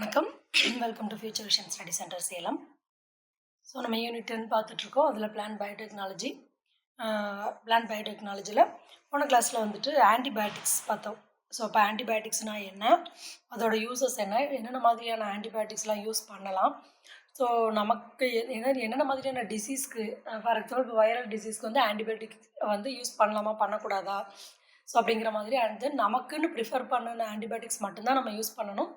வணக்கம். Welcome to future vision study centre Salem. So நம்ம unit 10 பார்த்துட்ருக்கோம். அதில் பிளான்ட் பயோடெக்னாலஜியில் போன கிளாஸில் வந்துட்டு ஆன்டிபயோட்டிக்ஸ் பார்த்தோம். ஸோ இப்போ ஆன்டிபயோட்டிக்ஸ்னால் என்ன, அதோட யூசஸ் என்னென்ன மாதிரியான ஆன்டிபயோட்டிக்ஸ்லாம் யூஸ் பண்ணலாம், ஸோ நமக்கு என்னென்ன மாதிரியான டிசீஸ்க்கு, ஃபார் எக்ஸாம்பிள் வைரல் டிசீஸ்க்கு வந்து ஆன்டிபயோட்டிக்ஸ் வந்து யூஸ் பண்ணலாமா பண்ணக்கூடாதா, ஸோ அப்படிங்கிற மாதிரி. அண்ட் தென் நமக்குன்னு ப்ரிஃபர் பண்ணின ஆன்டிபயோட்டிக்ஸ் மட்டும்தான் நம்ம யூஸ் பண்ணணும்.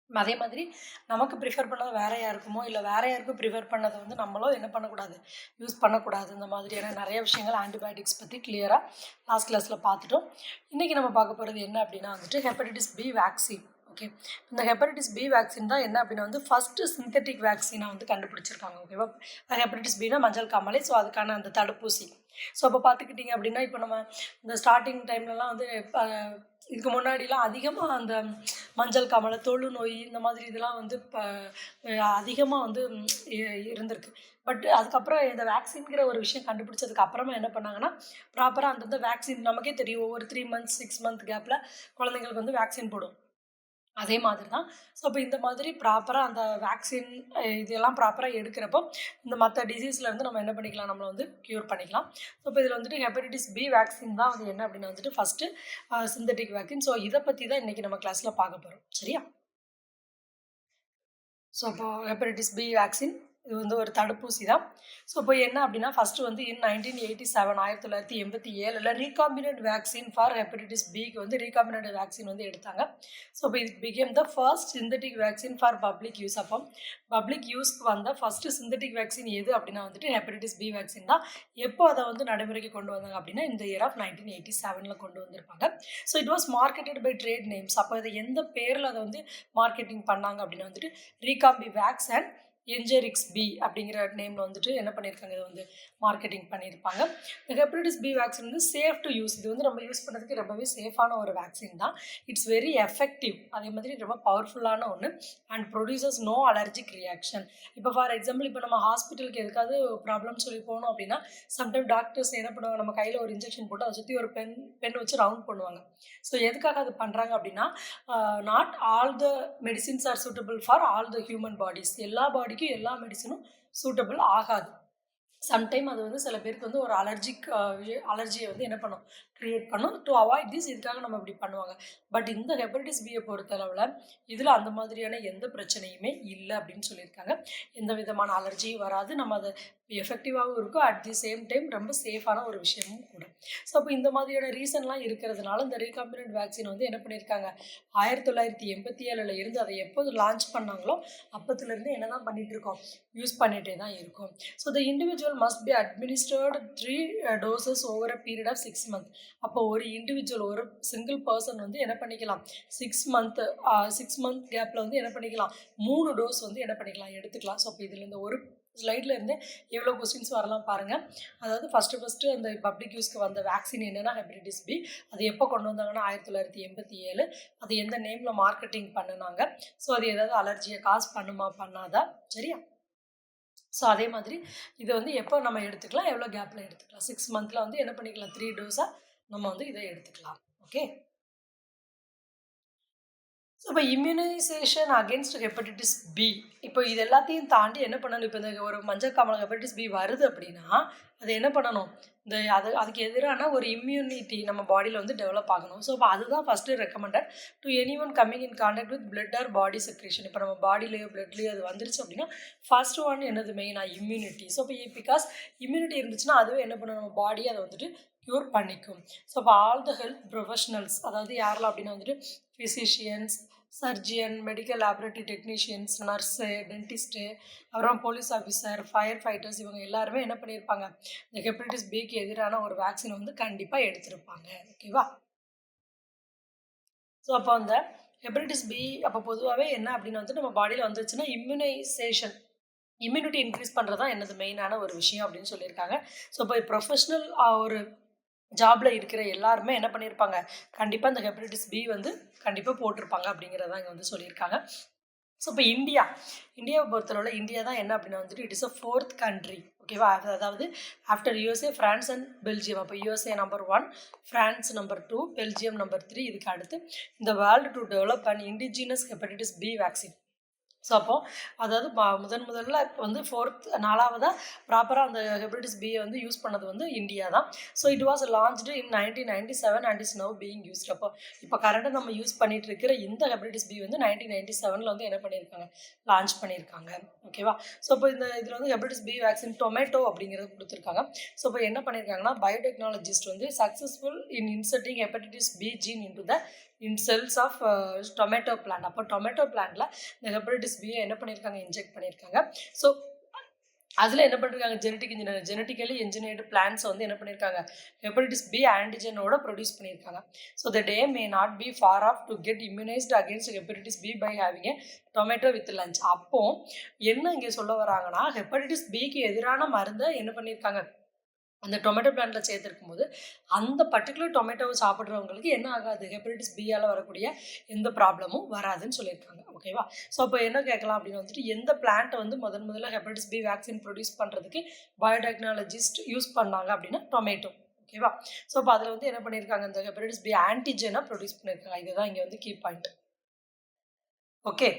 அதே மாதிரி நமக்கு ப்ரிஃபர் பண்ணது வேறு யாருக்குமோ இல்லை வேறு யாருக்கும் ப்ரிஃபர் பண்ணதை வந்து நம்மளும் என்ன பண்ணக்கூடாது, யூஸ் பண்ணக்கூடாது. இந்த மாதிரியான நிறைய விஷயங்கள் ஆன்டிபயோட்டிக்ஸ் பற்றி கிளியராக லாஸ்ட் கிளாஸில் பார்த்துட்டோம். இன்றைக்கி நம்ம பார்க்க போகிறது என்ன அப்படின்னா வந்துட்டு ஹெப்படைட்டிஸ் பி வேக்சின். ஓகே, இந்த ஹெப்படைட்டிஸ் பி வேக்சின் தான் என்ன அப்படின்னா வந்து ஃபஸ்ட்டு சிந்தட்டிக் வேக்சினை வந்து கண்டுபிடிச்சிருக்காங்க. ஓகேவா, ஹெப்படைட்டிஸ் பின்னா மஞ்சள் காமாலை. ஸோ அதுக்கான அந்த தடுப்பூசி. ஸோ அப்போ பார்த்துக்கிட்டிங்க அப்படின்னா இப்போ நம்ம இந்த ஸ்டார்டிங் டைம்லலாம் வந்து இதுக்கு முன்னாடிலாம் அதிகமாக அந்த மஞ்சள் காமாலை, தொழுநோய், இந்த மாதிரி இதெல்லாம் வந்து இப்போ அதிகமாக வந்து இருந்திருக்கு. பட் அதுக்கப்புறம் இந்த வேக்சின்கிற ஒரு விஷயம் கண்டுபிடிச்சதுக்கு அப்புறமா என்ன பண்ணாங்கன்னா, ப்ராப்பராக அந்தந்த வேக்சின் நமக்கே தெரியும், ஒவ்வொரு 3 months 6 month கேப்பில் குழந்தைங்களுக்கு வந்து வேக்சின் போடும். அதே மாதிரி தான். ஸோ இப்போ இந்த மாதிரி ப்ராப்பராக அந்த வேக்சின் இதெல்லாம் ப்ராப்பராக எடுக்கிறப்போ இந்த மற்ற டிசீஸ்லேருந்து நம்ம என்ன பண்ணிக்கலாம், நம்மளை வந்து க்யூர் பண்ணிக்கலாம். ஸோ இப்போ இதில் வந்துட்டு ஹெப்படைட்டிஸ் பி வேக்சின் தான் வந்து என்ன அப்படின்னா வந்துட்டு ஃபஸ்ட்டு சிந்தட்டிக் வேக்சின். ஸோ இதை பற்றி தான் இன்றைக்கி நம்ம கிளாஸில் பார்க்க போகிறோம். சரியா? ஸோ இப்போது ஹெப்படைட்டிஸ் பி வேக்சின் இது வந்து ஒரு தடுப்பூசி தான். ஸோ இப்போ என்ன அப்படின்னா ஃபஸ்ட்டு வந்து 1987 ரீகாம்பினன்ட் வேக்சின் ஃபார் ஹெப்படைட்டிஸ் பிக்கு வந்து ரீகாம்பினன்ட் வேக்சின் வந்து எடுத்தாங்க. ஸோ இப்போ இது became the first synthetic vaccine for public use. அப்போ பப்ளிக் யூஸ்க்கு வந்த ஃபஸ்ட்டு சிந்தட்டிக் வேக்சின் எது அப்படின்னா வந்துட்டு ஹெப்படைட்டிஸ் பி வேக்சின் தான். எப்போ அதை வந்து நடைமுறைக்கு கொண்டு வந்தாங்க அப்படின்னா இந்த இயர் ஆஃப் 1987 கொண்டு வந்திருப்பாங்க. So it was marketed by trade names. அப்போ இதை எந்த பேரில் அதை வந்து மார்க்கெட்டிங் பண்ணாங்க அப்படின்னா வந்துட்டு ரீகாம்பி வேக்ஸ் அண்ட் என்ஜெரிக்ஸ் பி அப்படிங்கிற நேமில் வந்துட்டு என்ன பண்ணியிருக்காங்க, இதை வந்து மார்க்கெட்டிங் பண்ணியிருப்பாங்க. இந்த ஹெப்படைட்டிஸ் பி வேக்சின் வந்து சேஃப் டு யூஸ். இது வந்து நம்ம யூஸ் பண்ணுறதுக்கு ரொம்பவே சேஃபான ஒரு வேக்சின் தான். It's very effective. அதே மாதிரி ரொம்ப பவர்ஃபுல்லான ஒன்று. And producers no allergic reaction. இப்போ ஃபார் எக்ஸாம்பிள் இப்போ நம்ம ஹாஸ்பிட்டலுக்கு எதுக்காவது ப்ராப்ளம் சொல்லி போனோம் அப்படின்னா சம்டைம் டாக்டர்ஸ் என்ன பண்ணுவாங்க, நம்ம கையில் ஒரு இன்ஜெக்ஷன் போட்டு அதை சுற்றி ஒரு பென் வச்சு ரவுண்ட் பண்ணுவாங்க. ஸோ எதுக்காக அது பண்ணுறாங்க அப்படின்னா not all the medicines are suitable for all the human bodies. எல்லா பாடிக்கும் எல்லா மெடிசனும் சூட்டபிள் ஆகாது. சம்டைம் அது வந்து சில பேருக்கு வந்து ஒரு அலர்ஜியை வந்து என்ன பண்ணும், க்ரியேட் பண்ணும். டு அவாய்ட் திஸ் இதுக்காக நம்ம இப்படி பண்ணுவாங்க. பட் இந்த ஹெப்படைட்டிஸ் பியை பொறுத்தளவில் இதில் அந்த மாதிரியான எந்த பிரச்சனையுமே இல்லை அப்படின்னு சொல்லியிருக்காங்க. எந்த விதமான அலர்ஜியும் வராது. நம்ம அதை எஃபெக்டிவாகவும் இருக்கும். அட் தி சேம் டைம் ரொம்ப சேஃபான ஒரு விஷயமும் கூட. ஸோ அப்போ இந்த மாதிரியான ரீசன்லாம் இருக்கிறதுனால இந்த ரீகாம்பினன்ட் வேக்சின் வந்து என்ன பண்ணியிருக்காங்க, 1987 இருந்து அதை எப்போ லான்ச் பண்ணாங்களோ அப்போத்துலேருந்து என்ன தான் பண்ணிகிட்டு இருக்கோம், யூஸ் பண்ணிகிட்டே தான் இருக்கும். So the individual must be administered 3 doses over a period of 6 months. அப்போ ஒரு இண்டிவிஜுவல், ஒரு சிங்கிள் பர்சன் வந்து என்ன பண்ணிக்கலாம், 6 month கேப்பில் வந்து என்ன பண்ணிக்கலாம், 3 டோஸ் வந்து என்ன பண்ணிக்கலாம், எடுத்துக்கலாம். ஸோ அப்போ இதில் இந்த ஒரு ஸ்லைடில் இருந்து எவ்வளோ கொஸ்டின்ஸ் வரலாம் பாருங்கள். அதாவது ஃபஸ்ட்டு அந்த பப்ளிக் யூஸ்க்கு வந்த வேக்சின் என்னென்னா ஹெப்படைட்டிஸ் பி. அது எப்போ கொண்டு வந்தாங்கன்னா 1987. அது எந்த நேமில் மார்க்கெட்டிங் பண்ணினாங்க, ஸோ அது ஏதாவது அலர்ஜியை காஸ் பண்ணுமா பண்ணாதா, சரியா? ஸோ அதே மாதிரி இதை வந்து எப்போ நம்ம எடுத்துக்கலாம், எவ்வளோ கேப்பில் எடுத்துக்கலாம். 6 months வந்து என்ன பண்ணிக்கலாம், 3 டோஸாக நம்ம வந்து இதை எடுத்துக்கலாம். ஓகே, ஸோ இப்போ இம்யூனைசேஷன் அகேன்ஸ்ட் ஹெப்படைட்டிஸ் பி. இப்போ இது எல்லாத்தையும் தாண்டி என்ன பண்ணணும், இப்போ இந்த ஒரு மஞ்சள் காமாலை ஹெப்படைட்டிஸ் பி வருது அப்படின்னா அது என்ன பண்ணணும், அதுக்கு எதிரான ஒரு இம்யூனிட்டி நம்ம பாடியில் வந்து டெவலப் ஆகணும். ஸோ இப்போ அதுதான் first recommended to any one coming in contact with blood or body secretion. இப்போ நம்ம பாடியிலேயோ பிளட்லேயோ அது வந்துருச்சு அப்படின்னா ஃபர்ஸ்ட் ஒன் என்னது, மெயினாக இம்யூனிட்டி. ஸோ இப்போ பிகாஸ் இம்யூனிட்டி இருந்துச்சுன்னா அதுவே என்ன பண்ணும், நம்ம பாடியை அதை வந்துட்டு க்யூர் பண்ணிக்கும். ஸோ இப்போ ஆல் த ஹெல்த் ப்ரொஃபஷனல்ஸ், அதாவது யாரெல்லாம் அப்படின்னா வந்துட்டு physicians, surgeon, medical laboratory technicians, nurse, dentist, அப்புறம் போலீஸ் ஆஃபீஸர், ஃபயர் ஃபைட்டர்ஸ், இவங்க எல்லாருமே என்ன பண்ணியிருப்பாங்க, இந்த ஹெப்படைட்டிஸ் பிக்கு எதிரான ஒரு வேக்சின் வந்து கண்டிப்பாக எடுத்திருப்பாங்க. ஓகேவா? ஸோ அப்போ அந்த ஹெப்படைட்டிஸ் பி அப்போ பொதுவாகவே என்ன அப்படின்னு வந்துட்டு நம்ம பாடியில் வந்துச்சுன்னா இம்யூனிட்டி இன்க்ரீஸ் பண்ணுறது தான் என்னது மெயினான ஒரு விஷயம் அப்படின்னு சொல்லியிருக்காங்க. ஸோ இப்போ ப்ரொஃபஷ்னல் ஒரு ஜாபில் இருக்கிற எல்லாருமே என்ன பண்ணியிருப்பாங்க, கண்டிப்பாக இந்த ஹெப்படைட்டிஸ் பி வந்து கண்டிப்பாக போட்டிருப்பாங்க அப்படிங்கிறதான் இங்கே வந்து சொல்லியிருக்காங்க. ஸோ இப்போ இந்தியாவை பொறுத்தளவில் இந்தியா தான் என்ன அப்படின்னா வந்துட்டு it is a 4th country. ஓகேவா? அதாவது after USA, France and Belgium. அப்போ USA number 1, France number 2, Belgium number 3. இதுக்கு அடுத்து இந்த world to develop and indigenous hepatitis B vaccine. So அப்போ அதாவது முதல்ல வந்து 4ஆவதா ப்ராப்பராக அந்த ஹெப்படைட்டிஸ் பியை வந்து யூஸ் பண்ணது வந்து இந்தியா தான். So it was launched in 1997 and is now being used. அப்போ இப்போ கரண்ட்டாக நம்ம யூஸ் பண்ணிட்டு இருக்கிற இந்த ஹெப்படைட்டிஸ் பி வந்து 1997 வந்து என்ன பண்ணியிருக்காங்க, லான்ச் பண்ணியிருக்காங்க. ஓகேவா? ஸோ இப்போ இதில் வந்து ஹெப்படைட்டிஸ் பி வேக்சின் டொமேட்டோ அப்படிங்கிறது கொடுத்துருக்காங்க. ஸோ இப்போ என்ன பண்ணியிருக்காங்கன்னா, பயோடெக்னாலஜிஸ்ட் வந்து successful in inserting hepatitis B gene into the in cells of tomato plant. அப்போ டொமேட்டோ பிளான்ட்ல இந்த ஹெப்படைட்டிஸ் பியை என்ன பண்ணியிருக்காங்க, இன்ஜெக்ட் பண்ணியிருக்காங்க. ஸோ அதில் என்ன பண்ணிருக்காங்க, ஜெனட்டிக்கலி என்ஜினியர்டு பிளான்ஸ் வந்து என்ன பண்ணியிருக்காங்க, ஹெப்படைட்டிஸ் பி ஆன்டிஜனோட ப்ரொடியூஸ் பண்ணியிருக்காங்க. So the day may not be far off to get immunised against hepatitis B by having a tomato with lunch. அப்போ என்ன இங்கே சொல்ல வராங்கன்னா, ஹெப்படைட்டிஸ் பிக்கு எதிரான மருந்தை என்ன பண்ணியிருக்காங்க, அந்த டொமேட்டோ பிளான்ட்டில் சேர்த்துருக்கும் போது அந்த பர்டிகுலர் டொமேட்டோவை சாப்பிட்றவங்களுக்கு என்ன ஆகாது, ஹெப்படைட்டிஸ் பியால் வரக்கூடிய எந்த ப்ராப்ளமும் வராதுன்னு சொல்லியிருக்காங்க. ஓகேவா? ஸோ அப்போ என்ன கேட்கலாம் அப்படின்னு வந்துட்டு, எந்த பிளான்ட்டை வந்து முதல்ல ஹெப்படைட்டிஸ் பி வேக்சின் ப்ரொடியூஸ் பண்ணுறதுக்கு பயோடெக்னாலஜிஸ்ட் யூஸ் பண்ணாங்க அப்படின்னா டொமேட்டோ. ஓகேவா? ஸோ அப்போ அதில் வந்து என்ன பண்ணியிருக்காங்க, இந்த ஹெப்படைட்டிஸ் பி ஆன்டிஜனை ப்ரொடியூஸ் பண்ணியிருக்காங்க. இதுதான் இங்கே வந்து கீ பாயிண்ட். ஓகே.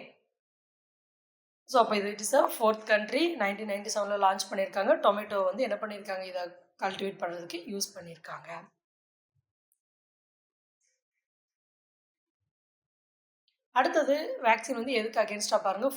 ஸோ அப்போ இது it is a 4th country 1997 launch பண்ணியிருக்காங்க. டொமேட்டோ வந்து என்ன பண்ணியிருக்காங்க, இதை கல்டிவேட் பண்ணுறதுக்கு யூஸ் பண்ணியிருக்காங்க. அடுத்தது வேக்சின் வந்து எதுக்கு அகேன்ஸ்டாக பாருங்கள்,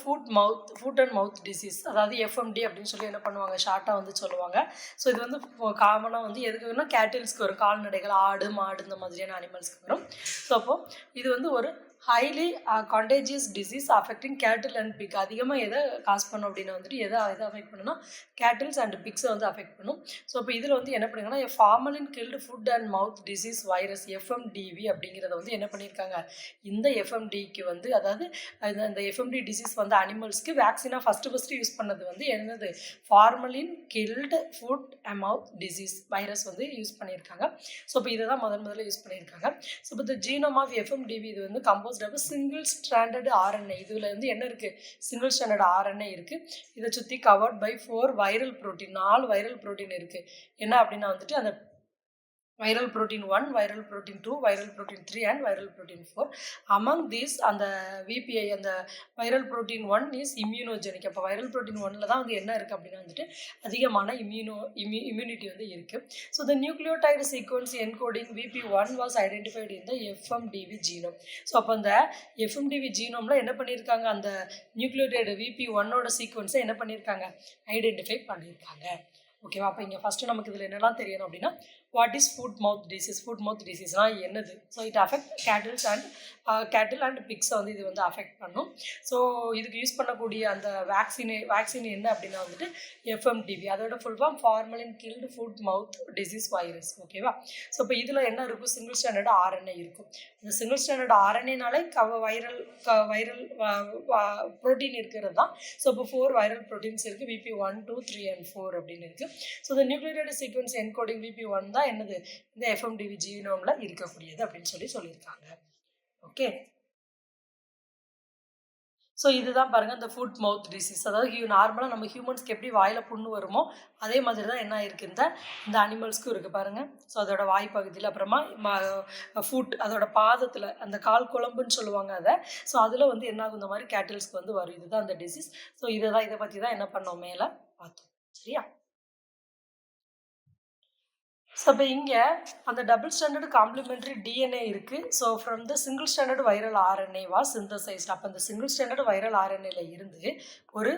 ஃபுட் அண்ட் மவுத் டிசீஸ், அதாவது எஃப்எம்டி அப்படின்னு சொல்லி என்ன பண்ணுவாங்க, ஷார்ட்டாக வந்து சொல்லுவாங்க. ஸோ இது வந்து காமனாக வந்து எதுக்குன்னா கேட்டில்ஸ்க்கு வரும், கால்நடைகள், ஆடு மாடு இந்த மாதிரியான அனிமல்ஸ்க்கு வரும். ஸோ அப்போது இது வந்து ஒரு highly contagious disease affecting cattle and big. அதிகமாக எதை காஸ் பண்ணும் அப்படின்னா வந்துட்டு எதை அஃபெக்ட் பண்ணுன்னா கேட்டில்ஸ் அண்ட் பிக்ஸை வந்து அஃபெக்ட் பண்ணும். ஸோ இப்போ இதில் வந்து என்ன பண்ணுங்கன்னா, formalin killed foot and mouth disease virus FMDV அப்படிங்கிறத வந்து என்ன பண்ணியிருக்காங்க, இந்த எஃப்எம்டிக்கு வந்து அதாவது இந்த எஃப்எம்டி டிசீஸ் வந்து அனிமல்ஸ்க்கு வேக்சினாக ஃபஸ்ட்டு யூஸ் பண்ணது வந்து என்னது, formalin killed foot and mouth disease virus வந்து யூஸ் பண்ணியிருக்காங்க. ஸோ இப்போ இதை தான் முதல்ல யூஸ் பண்ணியிருக்காங்க. ஸோ இப்போ இந்த ஜீனோம் ஆஃப் எஃப்எம்டிவி இது வந்து composed of single stranded RNA. இதில் வந்து என்ன இருக்குது, சிங்கிள் ஸ்ட்ராண்டட் ஆர்என்ஏ இருக்குது. இதை சுற்றி covered by 4 viral protein, 4 viral protein இருக்குது. என்ன அப்படின்னா வந்துட்டு அந்த viral protein 1, viral protein 2, viral protein 3 and viral protein 4. Among these அந்த VPI அந்த viral protein 1 is immunogenic. அப்போ viral protein 1ல தான் வந்து என்ன இருக்குது அப்படின்னா வந்துட்டு அதிகமான immunity வந்து இருக்குது. So the nucleotide sequence encoding VP1 was identified in the FMDV genome. So அப்போ அந்த FMDV ஜீனோமில் என்ன பண்ணியிருக்காங்க, அந்த நியூக்ளியோடைடு VP1ஓட சீக்வன்ஸை என்ன பண்ணியிருக்காங்க, ஐடென்டிஃபை பண்ணியிருக்காங்க. ஓகேவா? அப்போ இங்கே ஃபஸ்ட்டு நமக்கு இதில் என்னெல்லாம் தெரியணும் அப்படின்னா, what is foot mouth disease, foot mouth டிசீஸ்னால் என்னது. So it affect cattle and பிக்ஸை வந்து இது வந்து அஃபெக்ட் பண்ணும். ஸோ இதுக்கு யூஸ் பண்ணக்கூடிய அந்த வேக்சின் என்ன அப்படின்னா வந்துட்டு எஃப்எம்டிவி, அதோட full form formalin killed foot mouth disease virus. ஓகேவா? ஸோ இப்போ இதில் என்ன இருக்கும், சிங்கிள் ஸ்டாண்டர்ட் ஆர்என்ஏ இருக்கும். இந்த சிங்கிள் ஸ்டாண்டர்ட் ஆர்என்ஏனாலே வைரல் ப்ரோட்டீன் இருக்கிறது தான். ஸோ இப்போ 4 வைரல் ப்ரோட்டீன்ஸ் இருக்குது, VP1, 2, 3 and 4 அப்படின்னு இருக்குது. ஸோ இந்த நியூக்ளியோடைடு சீக்வன்ஸ் என்கோடிங் VP1 தான் என்னது, இந்த எஃப்எம்டிவி ஜீனோமில் இருக்கக்கூடியது அப்படின்னு சொல்லியிருக்காங்க. ஓகே. ஸோ இதுதான் பாருங்கள் இந்த ஃபுட் மவுத் டிசீஸ். அதாவது நார்மலாக நம்ம ஹியூமன்ஸ்க்கு எப்படி வாயில் புண்ணு வருமோ அதே மாதிரி தான் என்ன இருக்குது இந்த அனிமல்ஸ்க்கும் இருக்குது பாருங்கள். ஸோ அதோட வாய்ப்பகுதியில், அப்புறமா ஃபுட் அதோட பாதத்தில் அந்த கால் குழம்புன்னு சொல்லுவாங்க அதை. ஸோ அதில் வந்து என்ன ஆகும், இந்த மாதிரி கேட்டில்ஸ்க்கு வந்து வரும். இதுதான் அந்த டிசீஸ். ஸோ இதை பற்றி தான் என்ன பண்ணோம், மேலே பார்த்தோம். சரியா? ஸோ இப்போ இங்கே அந்த டபுள் ஸ்டாண்டர்டு காம்ப்ளிமெண்ட்ரி டிஎன்ஏ இருக்குது. So from the single standard viral RNA was synthesised. அப்போ அந்த சிங்கிள் ஸ்டாண்டர்டு வைரல் ஆர்என்ஏல இருந்து ஒரு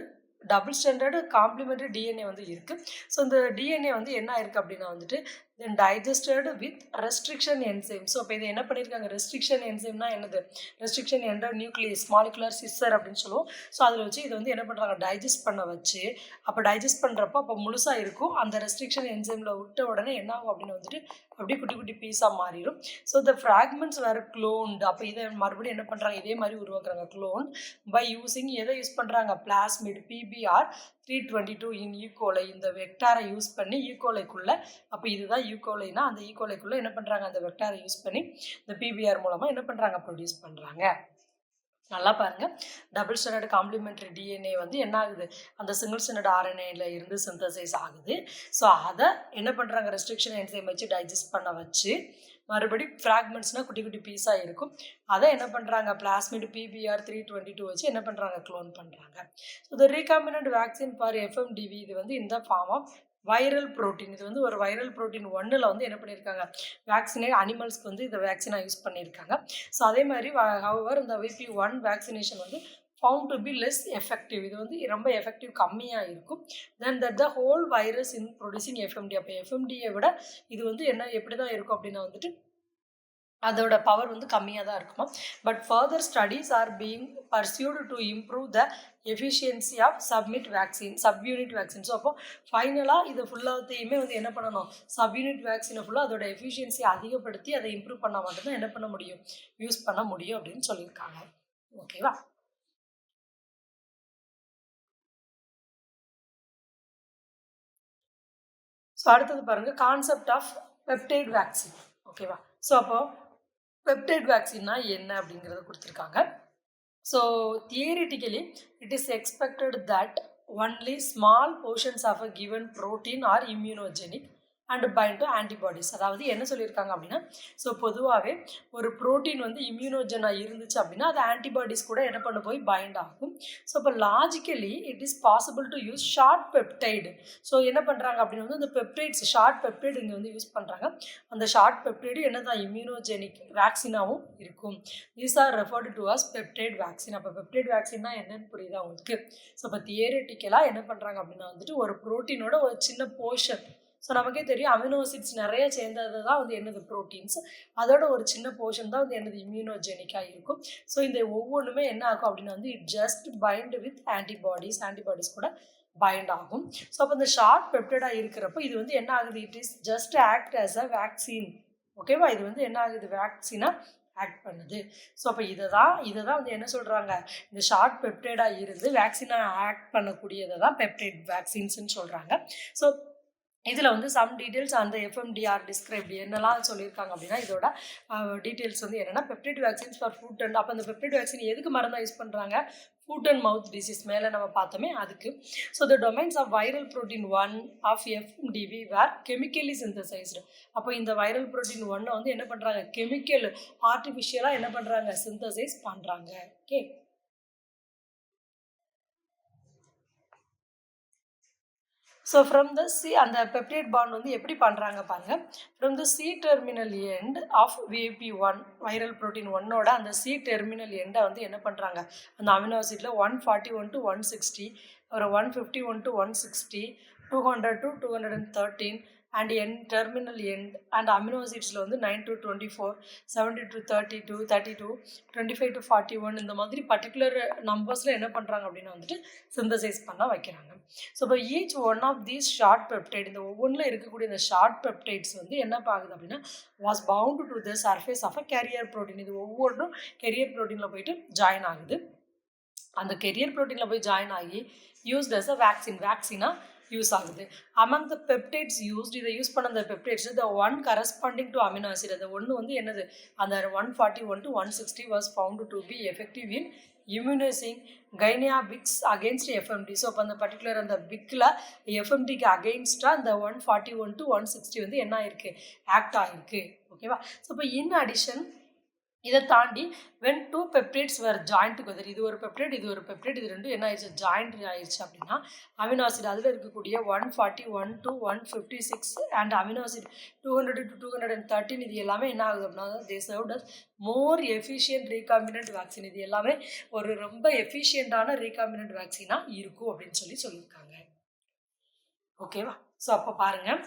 டபுள் ஸ்டாண்டர்டு காம்ப்ளிமெண்ட்ரி டிஎன்ஏ வந்து இருக்குது. ஸோ இந்த டிஎன்ஏ வந்து என்ன ஆயிருக்கு அப்படின்னா வந்துட்டு then digested with restriction enzyme. So இப்போ இதை என்ன பண்ணியிருக்காங்க, ரெஸ்ட்ரிக்ஷன் என்சைம்னா என்னது, ரெஸ்ட்ரிக்ஷன் என்ற நியூக்ளியஸ் மாலிகுலர் சிஸ்டர் அப்படின்னு சொல்லுவோம். ஸோ அதில் வச்சு இதை வந்து என்ன பண்ணுறாங்க, டைஜஸ்ட் பண்ண வச்சு, அப்போ டைஜஸ்ட் பண்ணுறப்போ அப்போ முழுசாக இருக்கும். அந்த ரெஸ்ட்ரிக்ஷன் என்சைமில் விட்ட உடனே என்ன ஆகும் அப்படின்னு வந்துட்டு அப்படியே குட்டி குட்டி பீஸாக மாறிடும். ஸோ த ஃப்ராக்மெண்ட்ஸ் வேறு க்ளோன்டு. அப்போ இதை மறுபடியும் என்ன பண்ணுறாங்க, இதே மாதிரி உருவாக்குறாங்க க்ளோன் பை யூஸிங் எதை யூஸ் பண்ணுறாங்க, பிளாஸ்மிட் PBR 322 இன் ஈகோலை. இந்த வெக்டாரை யூஸ் பண்ணி ஈகோலைக்குள்ளே, அப்போ இதுதான் ஈகோலைனா அந்த ஈகோலைக்குள்ளே என்ன பண்ணுறாங்க, அந்த வெக்டாரை யூஸ் பண்ணி இந்த PBR மூலமாக என்ன பண்ணுறாங்க, ப்ரொடியூஸ் பண்ணுறாங்க. நல்லா பாருங்க. டபுள் ஸ்டாண்டர்ட் காம்ப்ளிமெண்டரி டிஎன்ஏ வந்து என்ன ஆகுது? அந்த சிங்கிள் ஸ்டாண்டர்ட் ஆர்என்ஏல இருந்து சிந்தசைஸ் ஆகுது. ஸோ அத என்ன பண்றாங்க? ரெஸ்ட்ரிக்ஷன் என்சைம் வச்சு டைஜஸ்ட் பண்ண வச்சு, மறுபடி ஃப்ராக்மெண்ட்ஸ்னா குட்டி குட்டி பீஸா இருக்கும். அத என்ன பண்றாங்க? பிளாஸ்மிட் PBR322 வச்சு என்ன பண்றாங்க? குளோன் பண்றாங்க. So the recombinant vaccine for FMDV இது வந்து இந்த ஃபார்ம் ஆஃப் வைரல் புரோட்டீன். இது வந்து ஒரு வைரல் புரோட்டீன் 1ல வந்து என்ன பண்ணியிருக்காங்க? வேக்சினே அனிமல்ஸ்க்கு வந்து இந்த வேக்சினா யூஸ் பண்ணியிருக்காங்க. ஸோ அதே மாதிரி ஹவவர் இந்த VP1 வேக்சினேஷன் வந்து found to be less effective. இது வந்து ரொம்ப எஃபெக்டிவ் கம்மியாக இருக்கும். Then that the whole virus in producing FMD. அப்போ எஃப்எம்டியை விட இது வந்து என்ன எப்படி தான் இருக்கும் அப்படின்னா வந்துட்டு அதோட பவர் வந்து கம்மியாக தான் இருக்குமா. But further studies are being pursued to improve the efficiency of subunit vaccine. So அப்போ ஃபைனலாக இது ஃபுல்லாத்தையுமே வந்து என்ன பண்ணணும்? சப்யூனிட் வேக்சினை ஃபுல்லாக அதோட எஃபிஷியன்சி அதிகப்படுத்தி அதை இம்ப்ரூவ் பண்ணால் மட்டும்தான் என்ன பண்ண முடியும்? யூஸ் பண்ண முடியும் அப்படின்னு சொல்லியிருக்காங்க. ஓகேவா? ஸோ அடுத்தது பாருங்க, கான்செப்ட் ஆஃப் பெப்டைட் வேக்சின். ஓகேவா? ஸோ அப்போ பெப்டைட் வேக்சின்னா என்ன அப்படிங்கிறத கொடுத்துருக்காங்க. So theoretically, it is expected that only small portions of a given protein are immunogenic and bind to antibodies. அதாவது என்ன சொல்லியிருக்காங்க அப்படின்னா, ஸோ பொதுவாகவே ஒரு ப்ரோட்டீன் வந்து இம்யூனோஜனாக இருந்துச்சு அப்படின்னா அது ஆன்டிபாடிஸ் கூட என்ன பண்ண போய் பைண்ட் ஆகும். ஸோ இப்போ logically it is possible to use short peptide. So என்ன பண்ணுறாங்க அப்படின்னா வந்து இந்த பெப்டைட்ஸ் ஷார்ட் பெப்டைடு இங்கே வந்து யூஸ் பண்ணுறாங்க. அந்த ஷார்ட் பெப்டைடு என்னதான் இம்யூனோஜெனிக் வேக்சினாகவும் இருக்கும். These are referred to us peptide vaccine. அப்போ பெப்டைட் வேக்சின்னா என்னன்னு புரியுதா உங்களுக்கு? ஸோ இப்போ தியரிட்டிக்கலாக என்ன பண்ணுறாங்க அப்படின்னா வந்துட்டு ஒரு ப்ரோட்டீனோட ஒரு சின்ன போர்ஷன். ஸோ நமக்கே தெரியும் அமினோ ஆசிட்ஸ் நிறைய சேர்ந்தது தான் வந்து என்னது? ப்ரோட்டீன்ஸ். அதோட ஒரு சின்ன போர்ஷன் தான் வந்து என்னது? இம்யூனோஜெனிக்காக இருக்கும். ஸோ இந்த ஒவ்வொன்றுமே என்ன ஆகும் அப்படின்னா வந்து it just find with antibodies கூட பைண்ட் ஆகும். ஸோ அப்போ இந்த ஷார்ட் பெப்டைடாக இருக்கிறப்போ இது வந்து என்ன ஆகுது? It is just act as a vaccine. ஓகேவா? இது வந்து என்ன ஆகுது? வேக்சினாக ஆக்ட் பண்ணுது. ஸோ அப்போ இதை தான் வந்து என்ன சொல்கிறாங்க? இந்த ஷார்ட் பெப்டைடாக இருந்து வேக்சினாக ஆக்ட் பண்ணக்கூடியதை தான் பெப்டைட் வேக்சின்ஸ்ன்னு சொல்கிறாங்க. ஸோ இதில் வந்து சம் டீட்டெயில்ஸ் அந்த எஃப்எம்டிஆர் டிஸ்கிரைப்டு என்னெல்லாம் சொல்லியிருக்காங்க அப்படின்னா இதோட டீட்டெயில்ஸ் வந்து என்னென்னா peptide vaccines for food and. அப்போ அந்த பெப்டைட் வேக்சின் எதுக்கு மருந்தாக யூஸ் பண்ணுறாங்க? ஃபுட் அண்ட் மவுத் டிசீஸ் மேலே நம்ம பார்த்தோமே அதுக்கு. So the domains of viral protein 1 of FMDV were chemically synthesised. அப்போ இந்த வைரல் ப்ரோட்டீன் 1 வந்து என்ன பண்ணுறாங்க? கெமிக்கல் ஆர்டிஃபிஷியலாக என்ன பண்ணுறாங்க? சிந்தசைஸ் பண்ணுறாங்க. Okay. So from the C அந்த பெப்டைட் பாண்ட் வந்து எப்படி பண்ணுறாங்க பாருங்கள். From the C terminal end of VP1 viral protein 1ஓட அந்த சி டெர்மினல் எண்டை வந்து என்ன பண்ணுறாங்க? அந்த அமினோ ஆசிட்டில் 141 to 160, ஒரு 151 to 160, 200 to 213 and terminal end and amino acidsல வந்து 9 to 24, 70 to 32, 32, 25 to 41 இந்த மாதிரி பர்டிகுலர் நம்பர்ஸில் என்ன பண்ணுறாங்க அப்படின்னா வந்துட்டு சிந்தசைஸ் பண்ண வைக்கிறாங்க. ஸோ இப்போ each one of these short peptide இந்த ஒவ்வொன்றில் இருக்கக்கூடிய இந்த ஷார்ட் பெப்டைட்ஸ் வந்து என்ன ஆகுது அப்படின்னா was bound to the surface of a carrier protein. இது ஒவ்வொன்றும் கேரியர் ப்ரோட்டீனில் போயிட்டு ஜாயின் ஆகுது. அந்த கேரியர் ப்ரோட்டீனில் போய் ஜாயின் ஆகி யூஸ்ட் அஸ் அ வேக்சினாக யூஸ் ஆகுது. அமங் த பெப்டைட்ஸ் யூஸ்ட் இதை யூஸ் பண்ண அந்த peptides the one corresponding to amino acid அந்த ஒன்று வந்து என்னது? அந்த 141 to 160 was found to be effective in immunising guinea pigs against FMD. So அப்போ அந்த பர்டிகுலர் அந்த பிக்கில் எஃப்எம்டிக்கு அகெயின்ஸ்டாக அந்த 141 to 160 வந்து என்ன ஆயிருக்கு? ஆக்ட் ஆகிருக்கு. ஓகேவா? ஸோ இப்போ இன் அடிஷன் இதை தாண்டி when 2 peptides were join together, இது ஒரு பெப்டைட் இது ஒரு பெப்டைட், இது ரெண்டும் என்ன ஆயிடுச்சு? ஜாயிண்ட் ஆயிடுச்சு அப்படின்னா அமினோ ஆசிட் அதில் இருக்கக்கூடிய 141 to 156 and amino acid 200 to 213 இது எல்லாமே என்ன ஆகுது அப்படின்னா they served as more efficient recombinant vaccine. இது எல்லாமே ஒரு ரொம்ப எஃபிஷியண்டான ரீகாம்பினன்ட் வேக்சினாக இருக்கும் அப்படின்னு சொல்லியிருக்காங்க. ஓகேவா? ஸோ அப்போ பாருங்கள்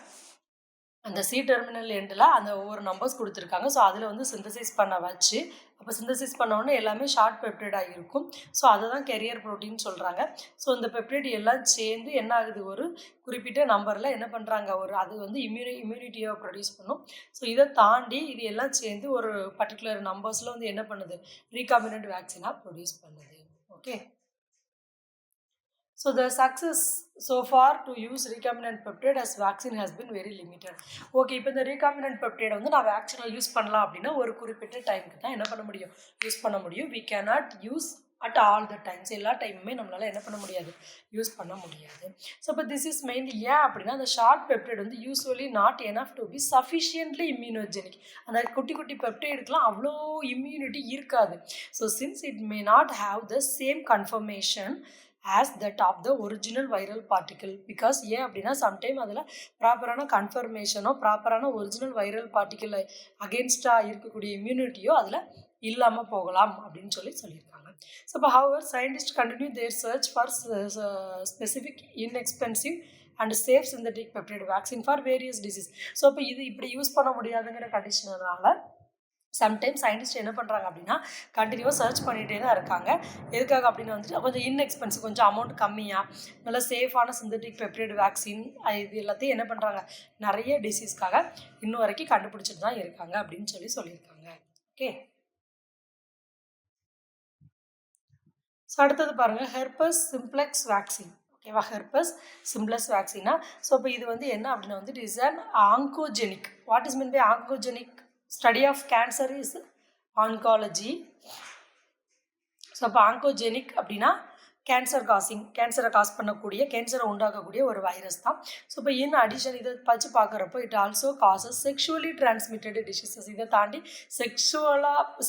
அந்த சி டெர்மினல் எண்டில் அந்த ஒவ்வொரு நம்பர்ஸ் கொடுத்துருக்காங்க. ஸோ அதில் வந்து சிந்தசைஸ் பண்ண வச்சு அப்போ சிந்தசைஸ் பண்ணோடனே எல்லாமே ஷார்ட் பெப்டைடாக இருக்கும். ஸோ அதை தான் கெரியர் ப்ரோட்டீன் சொல்கிறாங்க. ஸோ இந்த பெப்டைடு எல்லாம் சேர்ந்து என்ன ஆகுது? ஒரு குறிப்பிட்ட நம்பரில் என்ன பண்ணுறாங்க? ஒரு அது வந்து இம்யூனிட்டியை ப்ரொடியூஸ் பண்ணும். ஸோ இதை தாண்டி இது எல்லாம் சேர்ந்து ஒரு பர்டிகுலர் நம்பர்ஸில் வந்து என்ன பண்ணுது? ரீகாம்பினன்ட் வேக்சினாக ப்ரொடியூஸ் பண்ணுது. Okay. So the success so far to use recombinant peptide as vaccine has been very limited. Okay, இப்போ இந்த recombinant peptide வந்து நான் வேக்சினை யூஸ் பண்ணலாம் அப்படின்னா ஒரு குறிப்பிட்ட டைமுக்கு தான் என்ன பண்ண முடியும், யூஸ் பண்ண முடியும். we cannot use at all the times. எல்லா டைமுமே நம்மளால் என்ன பண்ண முடியாது, யூஸ் பண்ண முடியாது. ஸோ இப்போ திஸ் இஸ் மெயின்லி ஏன் அப்படின்னா அந்த ஷார்ட் பெப்டைட் வந்து usually not enough to be sufficiently immunogenic. அந்த குட்டி குட்டி பெப்டைடுக்கெலாம் அவ்வளோ இம்யூனிட்டி இருக்காது. So since it may not have the same conformation as that of the original viral particle. because ஏன் அப்படின்னா சம்டைம் அதில் ப்ராப்பரான கன்ஃபர்மேஷனோ ப்ராப்பரான ஒரிஜினல் வைரல் பார்ட்டிக்கிள் அகேன்ஸ்டாக இருக்கக்கூடிய இம்யூனிட்டியோ அதில் இல்லாமல் போகலாம் அப்படின்னு சொல்லியிருக்காங்க. ஸோ இப்போ however scientists continue their search for specific inexpensive and safe synthetic peptide vaccine for various disease. So இப்போ இது இப்படி யூஸ் பண்ண முடியாதுங்கிற கண்டிஷனால சம்டைம்ஸ் சயின்டிஸ்ட் என்ன பண்ணுறாங்க அப்படின்னா கண்டினியூவாக சர்ச் பண்ணிகிட்டே தான் இருக்காங்க. எதுக்காக அப்படின்னு வந்துட்டு கொஞ்சம் இன்எக்ஸ்பென்சிவ், கொஞ்சம் அமௌண்ட் கம்மியாக நல்ல சேஃபான சிந்தட்டிக் பெப்டைட் வேக்சின் இது எல்லாத்தையும் என்ன பண்ணுறாங்க, நிறைய டிசீஸ்க்காக இன்னும் வரைக்கும் கண்டுபிடிச்சிட்டு தான் இருக்காங்க அப்படின்னு சொல்லியிருக்காங்க. ஓகே, ஸோ அடுத்தது பாருங்கள் ஹெர்பஸ் சிம்ப்ளெக்ஸ் வேக்சின். ஓகேவா, ஹெர்பஸ் சிம்ப்ளெக்ஸ் வேக்சினா. ஸோ இப்போ இது வந்து என்ன அப்படின்னா வந்து it is an oncogenic. What is mean by oncogenic? Study of cancer is oncology. So அப்போ ஆங்கோஜெனிக் அப்படின்னா கேன்சரை காஸ் பண்ணக்கூடிய, கேன்சரை உண்டாக்கக்கூடிய ஒரு வைரஸ் தான். ஸோ இப்போ இன் அடிஷன் இதை வச்சு பார்க்குறப்போ it also causes sexually transmitted diseases. இதை தாண்டி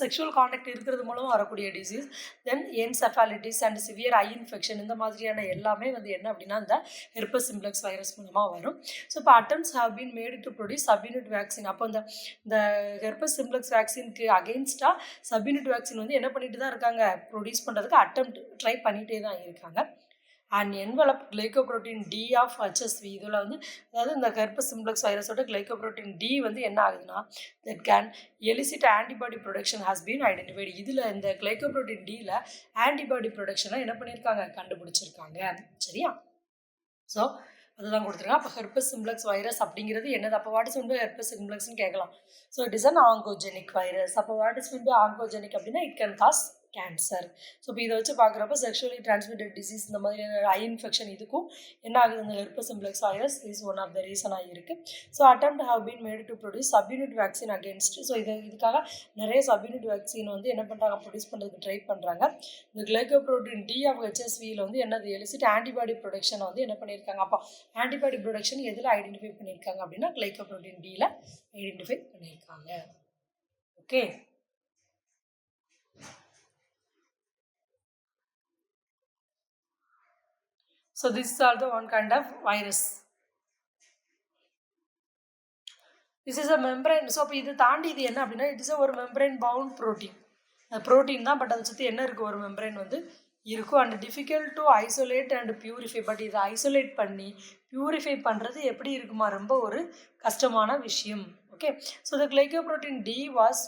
செக்ஷுவல் கான்டாக்ட் இருக்கிறது மூலமாக வரக்கூடிய disease, then encephalitis and severe I infection, இந்த மாதிரியான எல்லாமே வந்து என்ன அப்படின்னா இந்த ஹெர்பஸ் சிம்ப்ளெக்ஸ் வைரஸ் மூலமாக வரும். ஸோ இப்போ attempts have been made to produce subunit vaccine. அப்போ இந்த ஹெர்பஸ் சிம்ப்ளெக்ஸ் வேக்சினுக்கு அகெயின்ஸ்டாக சப்யூனிட் வேக்சின் வந்து என்ன பண்ணிட்டு தான் இருக்காங்க, ப்ரொடியூஸ் பண்ணுறதுக்கு ட்ரை பண்ணிகிட்டே தான் இருக்காங்க. And envelope glycoprotein D of HSV. இதில் வந்து அதாவது இந்த ஹெர்பஸ் சிம்ப்ளெக்ஸ் வைரஸோட கிளைகோப்ரோட்டீன் டி வந்து என்ன ஆகுதுன்னா that can elicit antibody production has been identified. இதில் இந்த கிளைகோப்ரோட்டீன் டியில் ஆன்டிபாடி ப்ரொடக்ஷனை என்ன பண்ணியிருக்காங்க, கண்டுபிடிச்சிருக்காங்க. சரியா, ஸோ அதுதான் கொடுத்துருக்காங்க. அப்போ ஹெர்பஸ் சிம்ப்ளெக்ஸ் வைரஸ் அப்படிங்கிறது என்னது, அப்போ what is mean by herpes சிம்ப்ளெக்ஸ்னு கேட்கலாம். So it is an oncogenic virus. அப்போ what is mean by oncogenic அப்படின்னா it can cause cancer. So இப்போ இதை வச்சு பார்க்குறப்ப செக்ஷுவலி டிரான்ஸ்மிட்டட் டிசீஸ், இந்த மாதிரியான ஐ இன்ஃபெக்ஷன், இதுக்கும் என்ன ஆகுது, இந்த herpes simplex virus is one of the ரீசனாக இருக்குது. So attempt have been made to produce subunit vaccine against. ஸோ இதுக்காக நிறைய சப்யூனிட் வேக்சின் வந்து என்ன பண்ணுறாங்க, ப்ரொடியூஸ் பண்ணுறதுக்கு ட்ரை பண்ணுறாங்க. இந்த கிளைகோப்ரோட்டீன் டி ஆஃப் HSVயில் வந்து என்னது எலிசிட் ஆன்டிபாடி ப்ரொடக்ஷனை வந்து என்ன பண்ணியிருக்காங்க. அப்போ ஆன்டிபாடி ப்ரொடக்ஷன் எதில் ஐடென்டிஃபை பண்ணியிருக்காங்க அப்படின்னா கிளைகோப்ரோட்டீன் டியில் ஐடென்டிஃபை பண்ணியிருக்காங்க. Okay, so this is also one kind of virus. This is a membrane. So இப்போ இது தாண்டி இது என்ன அப்படின்னா இட் இஸ் ஒரு மெம்பரைன் பவுண்ட் ப்ரோட்டீன். அது ப்ரோட்டீன் தான், பட் அதை சுற்றி என்ன இருக்குது, ஒரு மெம்பரைன் வந்து இருக்கும். And difficult to isolate and purify. But இதை ஐசோலேட் பண்ணி பியூரிஃபை பண்ணுறது எப்படி இருக்குமா, ரொம்ப ஒரு கஷ்டமான விஷயம். Okay, so the glycoprotein D was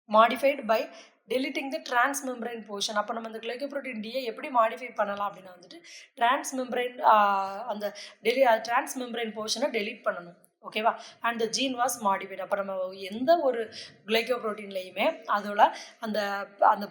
modified by deleting the transmembrane portion. அப்போ நம்ம அந்த கிளைகோப்ரோட்டீன் டியை எப்படி மாடிஃபை பண்ணலாம் அப்படின்னா வந்துட்டு டிரான்ஸ்மெம்பரைன் அந்த டிரான்ஸ்மெம்பரைன் போர்ஷனை டெலிட் பண்ணணும். ஓகேவா, and the gene was modified. அப்போ நம்ம எந்த ஒரு கிளைகோப்ரோட்டீன்லையுமே அதோட அந்த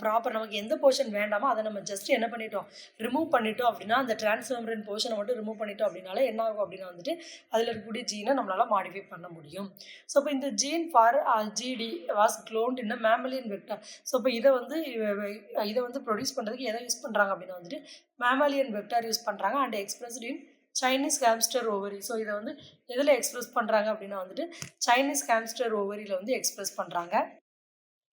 ப்ராப்பர் நமக்கு எந்த போர்ஷன் வேண்டாமோ அதை நம்ம ஜஸ்ட் என்ன பண்ணிட்டோம், ரிமூவ் பண்ணிட்டோம் அப்படின்னா அந்த டிரான்ஸ்மெம்பரைன் போர்ஷனை மட்டும் ரிமூவ் பண்ணிட்டோம் அப்படின்னால என்ன ஆகும் அப்படின்னா வந்துட்டு அதில் இருக்கக்கூடிய ஜீனை நம்மளால் மாடிஃபை பண்ண முடியும். ஸோ இப்போ இந்த gene for GD was cloned in mammalian vector. So இப்போ இதை வந்து ப்ரொடியூஸ் பண்ணுறதுக்கு எதை யூஸ் பண்ணுறாங்க அப்படின்னா வந்துட்டு மேமலியன் வெக்டர் யூஸ் பண்ணுறாங்க. And expressed in Chinese hamster ovary. So இதை வந்து எதில் எக்ஸ்பிரஸ் பண்ணுறாங்க அப்படின்னா வந்துட்டு சைனீஸ் ஹாம்ஸ்டர் ஓவரியில் வந்து எக்ஸ்பிரஸ் பண்ணுறாங்க.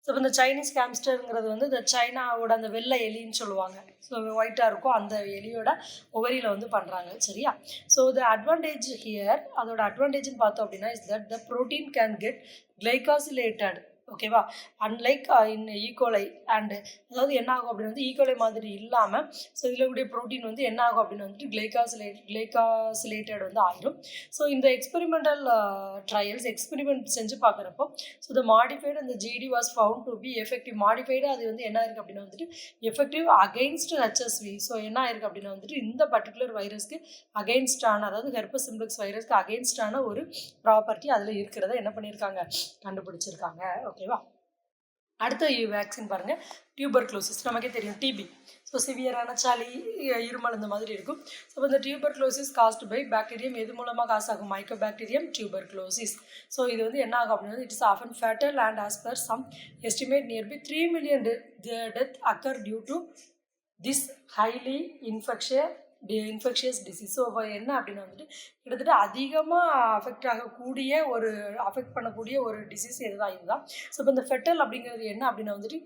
ஸோ இப்போ இந்த சைனீஸ் ஹாம்ஸ்டருங்கிறது வந்து இந்த சைனாவோட அந்த வெள்ளை எலின்னு சொல்லுவாங்க. ஸோ ஒயிட்டாக இருக்கும் அந்த எலியோட ஓவரியில் வந்து பண்ணுறாங்க. சரியா, ஸோ த அட்வான்டேஜ் ஹியர், அதோட அட்வான்டேஜ்னு பார்த்தோம் அப்படின்னா is that the protein can get glycosylated. ஓகேவா, அன்லைக் இன் ஈகோலை. அண்டு அதாவது என்ன ஆகும் அப்படின்னு வந்து ஈகோலை மாதிரி இல்லாமல் ஸோ இதில் கூடிய ப்ரோட்டீன் வந்து என்ன ஆகும் அப்படின்னு வந்துட்டு கிளைகாசிலேட்டட் வந்து ஆயிரும். ஸோ இந்த எக்ஸ்பெரிமெண்டல் ட்ரையல்ஸ் எக்ஸ்பெரிமெண்ட் செஞ்சு பார்க்குறப்போ ஸோ த மாடிஃபைடு அந்த GD was found to be effective. Modified அது வந்து என்ன இருக்குது அப்படின்னா வந்துட்டு எஃபெக்டிவ் அகெயின்ஸ்ட் HSV. ஸோ என்ன ஆயிருக்கு அப்படின்னா வந்துட்டு இந்த பர்டிகுலர் வைரஸ்க்கு அகெயின்ஸ்டான, அதாவது ஹெர்பஸ் சிம்ப்ளெக்ஸ் வைரஸ்க்கு அகெயின்ஸ்டான ஒரு ப்ராப்பர்ட்டி அதில் இருக்கிறத என்ன பண்ணியிருக்காங்க, கண்டுபிடிச்சிருக்காங்க. ஓகேவா, அடுத்த வேக்சின் பாருங்கள், டியூபர்குலோசிஸ். நமக்கே தெரியும் டிபி. ஸோ சிவியரான சளி, இருமல் இந்த மாதிரி இருக்கும். ஸோ இந்த டியூபர்குலோசிஸ் காஸ்ட் பை பாக்டீரியம் எது மூலமாக காசு ஆகும்? Mycobacterium tuberculosis. ஸோ இது வந்து என்ன ஆகும் அப்படின்னா, it is often fatal and as per some estimate nearby 3 million death occur due to this highly infectious disease. So என்ன அப்படின்னா வந்துட்டு கிட்டத்தட்ட அதிகமாக அஃபெக்ட் பண்ணக்கூடிய ஒரு டிசீஸ் இதுதான். ஸோ இப்போ இந்த ஃபெட்டல் அப்படிங்கிறது என்ன அப்படின்னா வந்துட்டு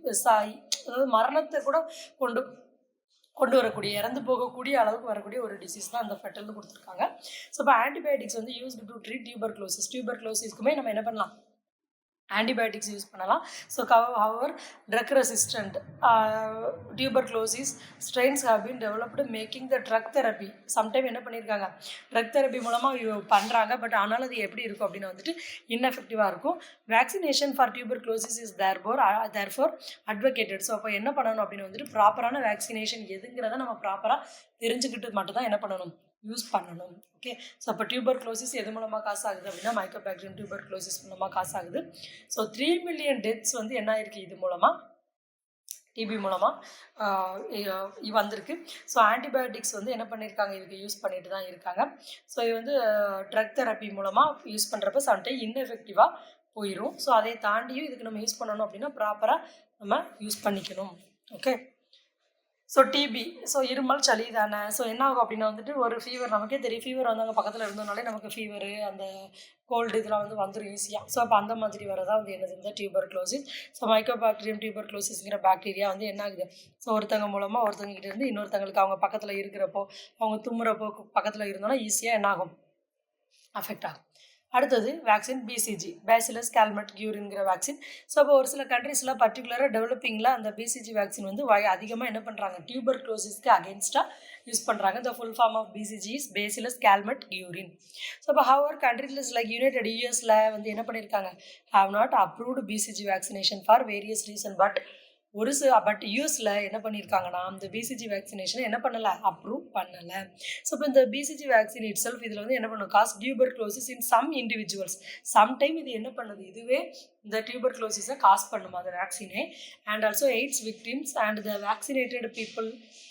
அதாவது மரணத்தை கூட கொண்டு வரக்கூடிய, இறந்து போகக்கூடிய அளவுக்கு வரக்கூடிய ஒரு டிசீஸ் தான் அந்த ஃபெட்டல்னு கொடுத்துருக்காங்க. ஸோ இப்போ ஆன்டிபயோட்டிக்ஸ் வந்து யூஸ்டு டு ட்ரீட் டியூபர்குலோசிஸ்க்குமே நம்ம என்ன பண்ணலாம்? ஆன்டிபயோட்டிக்ஸ் யூஸ் பண்ணலாம். So our drug resistant tuberculosis strains have been developed making the drug therapy. Sometime என்ன பண்ணியிருக்காங்க, ட்ரக் தெரப்பி மூலமாக பண்ணுறாங்க. பட் ஆனாலும் அது எப்படி இருக்கும் அப்படின்னு வந்துட்டு இன்எஃபெக்டிவாக இருக்கும். Vaccination for tuberculosis is therefore advocated. So அப்போ என்ன பண்ணணும் அப்படின்னு வந்துட்டு ப்ராப்பரான வேக்சினேஷன் எதுங்கிறத நம்ம ப்ராப்பராக தெரிஞ்சுக்கிட்டு மட்டும்தான் என்ன பண்ணணும், யூஸ் பண்ணணும். ஓகே. ஸோ அப்போ டியூபர்குலோசிஸ் எது மூலமாக காசு ஆகுது அப்படின்னா மைக்கோபாக்டீரியம் டியூபர்குலோசிஸ் மூலமாக காசு ஆகுது. ஸோ 3 million டெத்ஸ் வந்து என்ன ஆயிருக்கு, இது மூலமாக, டிபி மூலமாக வந்திருக்கு. ஸோ ஆன்டிபயோட்டிக்ஸ் வந்து என்ன பண்ணியிருக்காங்க, இதுக்கு யூஸ் பண்ணிட்டு தான் இருக்காங்க. ஸோ இது வந்து ட்ரக் தெரப்பி மூலமாக யூஸ் பண்ணுறப்ப சம்டைம் இன்எஃபெக்டிவாக போயிடும். ஸோ அதை தாண்டியும் இதுக்கு நம்ம யூஸ் பண்ணணும் அப்படின்னா ப்ராப்பராக நம்ம யூஸ் பண்ணிக்கணும். ஓகே. ஸோ டிபி, ஸோ இருமல் சளி தானே. ஸோ என்ன ஆகும் அப்படின்னா வந்துட்டு ஒரு ஃபீவர், நமக்கே தெரியும், ஃபீவர் வந்தாங்க பக்கத்தில் இருந்தோம்னாலே நமக்கு ஃபீவரு, அந்த கோல்டு இதெல்லாம் வந்து வந்துடும் ஈஸியாக. ஸோ அப்போ அந்த மாதிரி வரதான் வந்து என்னது, இந்த டியூபர்குலோசிஸ். ஸோ மைக்கோபாக்டீரியம் டியூபர்குலோசிஸ்ங்கிற பாக்டீரியா வந்து என்ன ஆகுது, ஸோ ஒருத்தங்க மூலமாக ஒருத்தங்கிட்ட இருந்து இன்னொருத்தங்களுக்கு அவங்க பக்கத்தில் இருக்கிறப்போ, அவங்க தும்முறப்போ பக்கத்தில் இருந்தோன்னா ஈஸியாக என்ன ஆகும், அஃபெக்ட் ஆகும். அடுத்தது வேக்சின் பிசிஜி, பேசிலஸ் கால்மெட்-கியூரின்ங்கிற வேக்சின். ஸோ அப்போ ஒரு சில கண்ட்ரீஸில் பர்டிகுலராக டெவலப்பிங்கில் அந்த பிசிஜி வேக்சின் வந்து அதிகமாக என்ன பண்ணுறாங்க, டியூபர்குலோசிஸ்க்கு அகேன்ஸ்டாக யூஸ் பண்ணுறாங்க. The full form of BCG is bacillus Calmette Guerin. So இப்போ ஹவர் கண்ட்ரீஸ் லைக் யுனைடெட் யூஎஸில் வந்து என்ன பண்ணியிருக்காங்க, have not approved BCG vaccination for various reason. But யூஎஸில் என்ன பண்ணியிருக்காங்கன்னா, அந்த பிசிஜி வேக்சினேஷனை என்ன பண்ணலை, அப்ரூவ் பண்ணலை. ஸோ இப்போ இந்த பிசிஜி வேக்சின் இட் செல்ஃப் இதில் வந்து என்ன பண்ணும், cause tuberculosis in some individuals. Sometime இது என்ன பண்ணுது, இதுவே இந்த டியூபர்குலோசிஸை காஸ் பண்ணும் அந்த வேக்சினே. And also AIDS victims and the vaccinated people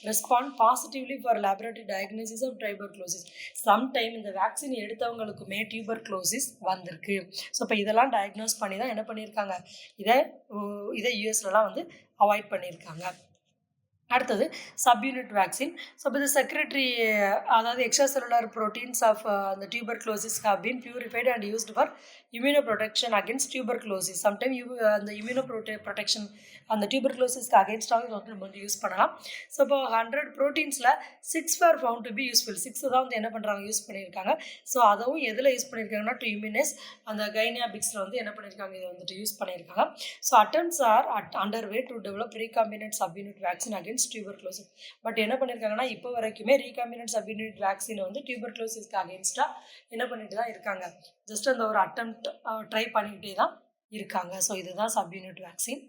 respond positively for laboratory diagnosis of tuberculosis. Sometime இந்த வேக்சின் எடுத்தவங்களுக்குமே டியூபர்குலோசிஸ் வந்திருக்கு. ஸோ இப்போ இதெல்லாம் டயக்னோஸ் பண்ணி தான் என்ன பண்ணியிருக்காங்க, இதை யூஎஸ்லலாம் வந்து அவாய்ட் பண்ணியிருக்காங்க. அடுத்தது சப்யூனிட் வேக்சின். ஸோ இப்போ இது செக்ரட்டரி, அதாவது எக்ஸ்ட்ரா செல்லுலார் ப்ரோட்டீன்ஸ் ஆஃப் அந்த tuberculosis have been purified and used for immuno protection against tuberculosis. Sometime அந்த இம்யூனோ ப்ரொடெக்ஷன் அந்த டியூபர்குலோசிஸ்க்கு அகேன்ஸ்டாக வந்து நம்ம வந்து யூஸ் பண்ணலாம். ஸோ இப்போ 100 ப்ரோட்டீன்ஸில் 6 வேர் ஃபவுண்ட் டு பி யூஸ்ஃபுல். 6 தான் வந்து என்ன பண்ணுறாங்க, யூஸ் பண்ணியிருக்காங்க. ஸோ அதுவும் எதில் யூஸ் பண்ணியிருக்காங்கன்னா, டு இம்யூனைஸ் அந்த கைனியாபிக்ஸில் வந்து என்ன பண்ணியிருக்காங்க, இதை வந்துட்டு யூஸ் பண்ணியிருக்காங்க. So attempts are under way to develop recombinant subunit vaccine against tuberculosis. But என்ன பண்ணியிருக்காங்கன்னா, இப்போ வரைக்குமே ரீகாம்பினன்ட் சப்யூனிட் வேக்சினை வந்து டியூபர்குலோசிஸ்க்கு அகேன்ஸ்டாக என்ன பண்ணிட்டு தான் இருக்காங்க, ஜஸ்ட் அந்த ஒரு அட்டெம்ப்ட் ட்ரை பண்ணிக்கிட்டே தான் இருக்காங்க. ஸோ இதுதான் சப்யூனிட் வேக்சின்.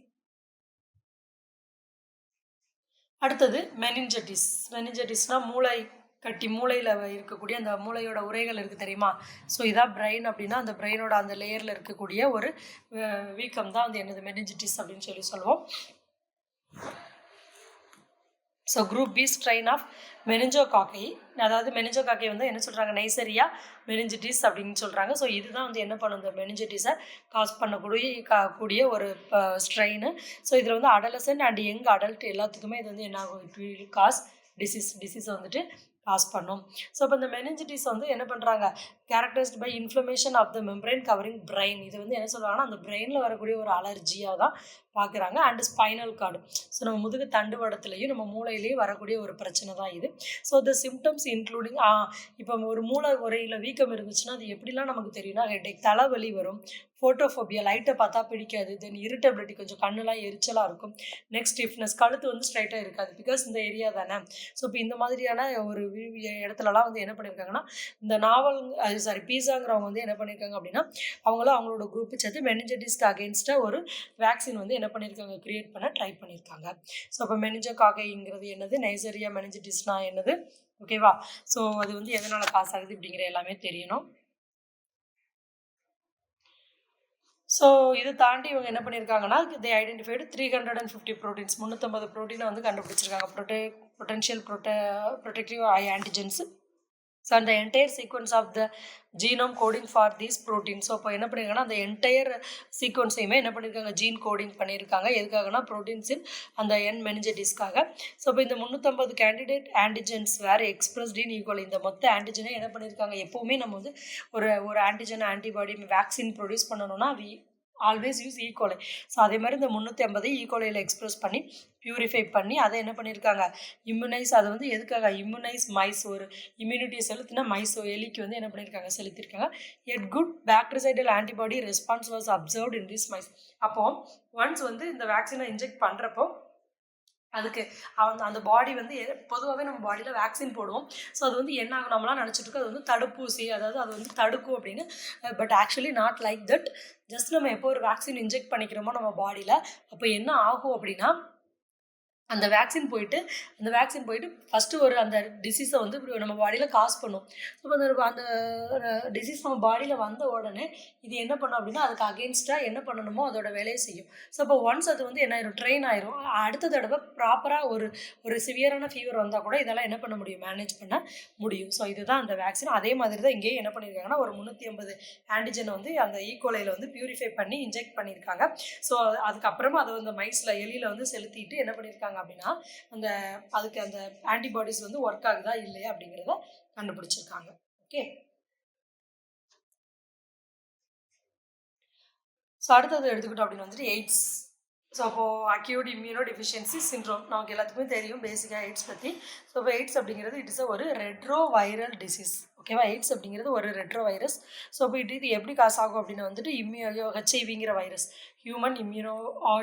அடுத்தது மெனிஞ்சட்டிஸ்னால் மூளையில் இருக்கக்கூடிய அந்த மூளையோட உரைகள் இருக்குது தெரியுமா. ஸோ இதான் பிரெயின் அப்படின்னா, அந்த பிரெயினோட அந்த லேயரில் இருக்கக்கூடிய ஒரு வீக்கம் தான் வந்து என்னது, மெனிஞ்சட்டிஸ் அப்படின்னு சொல்லுவோம். So group B strain of மெனிஞ்சோகாக்கை, அதாவது மெனிஞ்சோகாக்கை வந்து என்ன சொல்கிறாங்க, நைசரியா மெனிஞ்சிட்டிஸ் அப்படின்னு சொல்கிறாங்க. ஸோ இதுதான் வந்து என்ன பண்ணும், இந்த மெனிஞ்சிட்டிஸை காஸ் பண்ணக்கூடிய ஒரு ஸ்ட்ரெயின். ஸோ இதில் வந்து அடலசன்ட் அண்ட் யங் அடல்ட் எல்லாத்துக்குமே இது வந்து என்ன ஆகும், இட் வில் காஸ் டிசீஸை வந்துட்டு காஸ் பண்ணும். ஸோ இப்போ இந்த மெனிஞ்சிட்டிஸ் வந்து என்ன பண்ணுறாங்க, characterised by inflammation of the membrane covering brain. இது வந்து என்ன சொல்கிறாங்கன்னா, அந்த பிரெயினில் வரக்கூடிய ஒரு அலர்ஜியாக தான் பார்க்குறாங்க. அண்டு ஸ்பைனல் கார்டு, ஸோ நம்ம முதுகு தண்டுவடத்துலையும் நம்ம மூளையிலையும் வரக்கூடிய ஒரு பிரச்சனை தான் இது. ஸோ த சிம்டம்ஸ் இன்க்ளூடிங், இப்போ ஒரு மூளை உரையில் வீக்கம் இருந்துச்சுன்னா அது எப்படிலாம் நமக்கு தெரியும்னா, ஹெட்டேக், தலைவலி வரும், ஃபோட்டோஃபோபியா, லைட்டை பார்த்தா பிடிக்காது, தென் இரிட்டபிலிட்டி, கொஞ்சம் கண்ணுலாம் எரிச்சலாக இருக்கும், நெக்ஸ்ட் ஸ்டிஃப்னஸ், கழுத்து வந்து ஸ்ட்ரைட்டாக இருக்காது, பிகாஸ் இந்த ஏரியா தானே. ஸோ இப்போ இந்த மாதிரியான ஒரு இடத்துலலாம் வந்து என்ன பண்ணியிருக்காங்கன்னா, இந்த பீஸாங்கிறவங்க வந்து என்ன பண்ணியிருக்காங்க அப்படின்னா, அவங்களோட குரூப்பு சேர்த்து மெனிஞ்சட்டிஸ்க்கு அகேன்ஸ்டாக ஒரு வேக்சின் வந்து என்ன பண்ணியிருக்காங்க, கிரியேட் பண்ண ட்ரை பண்ணியிருக்காங்க. ஸோ இப்போ மெனிஞ்சோகாக்கைங்கிறது என்னது, நைசரியா மெனிஞ்சட்டிஸ்னால் என்னது, ஓகேவா. ஸோ அது வந்து எதனால் காசு ஆகுது அப்படிங்கிற எல்லாமே தெரியணும். ஸோ இதை தாண்டி இவங்க என்ன பண்ணியிருக்காங்கன்னா தே ஐடென்டிஃபைடு 350 ப்ரோட்டீன்ஸ் 350 ப்ரோட்டீனை வந்து கண்டுபிடிச்சிருக்காங்க பொட்டென்ஷியல் ப்ரொடெக்டிவ் ஆன்டிஜென்ஸ். ஸோ அந்த entire sequence of the genome coding for these protein. So இப்போ என்ன பண்ணியிருக்காங்கன்னா அந்த என்டையர் சீக்வன்ஸையுமே என்ன பண்ணியிருக்காங்க ஜீன் கோடிங் பண்ணியிருக்காங்க. எதுக்காகனா ப்ரோட்டீன்ஸின் அந்த மெனிஞ்சைட்டிஸ்க்காக. ஸோ இப்போ இந்த 350 கேண்டிடேட் ஆன்டிஜென்ஸ் வேறு எக்ஸ்பிரஸ்ட் இன் ஈக்குவல். இந்த மொத்த ஆன்டிஜனை என்ன பண்ணியிருக்காங்க, எப்போவுமே நம்ம வந்து ஒரு ஆன்டிஜன் ஆன்டிபாடி வேக்சின் ப்ரொடியூஸ் பண்ணணும்னா ஆல்வேஸ் யூஸ் ஈகோலை. ஸோ அதே மாதிரி இந்த 350 ஈகோலையில் எக்ஸ்பிரஸ் பண்ணி பியூரிஃபை பண்ணி அதை என்ன பண்ணியிருக்காங்க இம்யூனைஸ். அதை வந்து எதுக்காக இம்யூனைஸ் மைஸ், ஒரு இம்யூனிட்டியை செலுத்தின மைஸோ எலிக்கு வந்து என்ன பண்ணியிருக்காங்க செலுத்தியிருக்காங்க. At good bactericidal antibody response was observed in this mice. அப்போது ஒன்ஸ் வந்து இந்த வேக்சினை இன்ஜெக்ட் பண்ணுறப்போ அதுக்கு அந்த பாடி வந்து பொதுவாகவே நம்ம பாடியில் வேக்சின் போடுவோம். ஸோ அது வந்து என்ன ஆகும், நம்மளாம் நினச்சிட்டு இருக்கோம் அது வந்து தடுப்பூசி, அதாவது அது வந்து தடுக்கும் அப்படின்னு. But actually not like that. Just நம்ம எப்போ ஒரு வேக்சின் இன்ஜெக்ட் பண்ணிக்கிறோமோ நம்ம பாடியில், அப்போ என்ன ஆகும் அப்படின்னா அந்த வேக்சின் போயிட்டு ஃபஸ்ட்டு ஒரு அந்த டிசீஸை வந்து நம்ம பாடியில் காஸ் பண்ணும். ஸோ அந்த டிசீஸ் நம்ம பாடியில் வந்த உடனே இது என்ன பண்ணும் அப்படின்னா அதுக்கு அகெயின்ஸ்டாக என்ன பண்ணணுமோ அதோட வேலையை செய்யும். ஸோ இப்போ ஒன்ஸ் அது வந்து என்ன ஆயிரும், ட்ரெயின் ஆயிரும். அடுத்த தடவை ப்ராப்பராக ஒரு சிவியரான ஃபீவர் வந்தால் கூட இதெல்லாம் என்ன பண்ண முடியும், மேனேஜ் பண்ண முடியும். ஸோ இதுதான் அந்த வேக்சின். அதே மாதிரி தான் இங்கேயும் என்ன பண்ணியிருக்காங்கன்னா ஒரு 350 ஆன்டிஜனை வந்து அந்த ஈகோலையில் வந்து பியூரிஃபை பண்ணி இன்ஜெக்ட் பண்ணியிருக்காங்க. ஸோ அதுக்கப்புறமா அதை வந்து மைஸில் எலியில் வந்து செலுத்திட்டு என்ன பண்ணியிருக்காங்க அப்படின்னா அதுக்கு அந்த ஆன்டிபாடிஸ் வந்து ஒர்க் ஆகுதா இல்லையா அப்படிங்கிறத கண்டுபிடிச்சிருக்காங்க. ஓகே. ஸோ அடுத்தது எடுத்துக்கிட்டோம் அப்படின்னு வந்துட்டு எய்ட்ஸ். ஸோ அப்போது அக்யூட் இம்யூனோ டெஃபிஷியன்சி சிண்ட்ரோம் நமக்கு எல்லாத்துக்குமே தெரியும் பேசிக்காக எய்ட்ஸ் பற்றி. ஸோ இப்போ எய்ட்ஸ் அப்படிங்கிறது இட் இஸ் ஒரு ரெட்ரோ வைரல் டிசீஸ். ஓகேவா, எய்ட்ஸ் அப்படிங்கிறது ஒரு ரெட்ரோ வைரஸ். ஸோ இப்போ இது எப்படி காசு ஆகும் அப்படின்னு வந்துட்டு ஹெச்ஐவிங்கிற virus, human immuno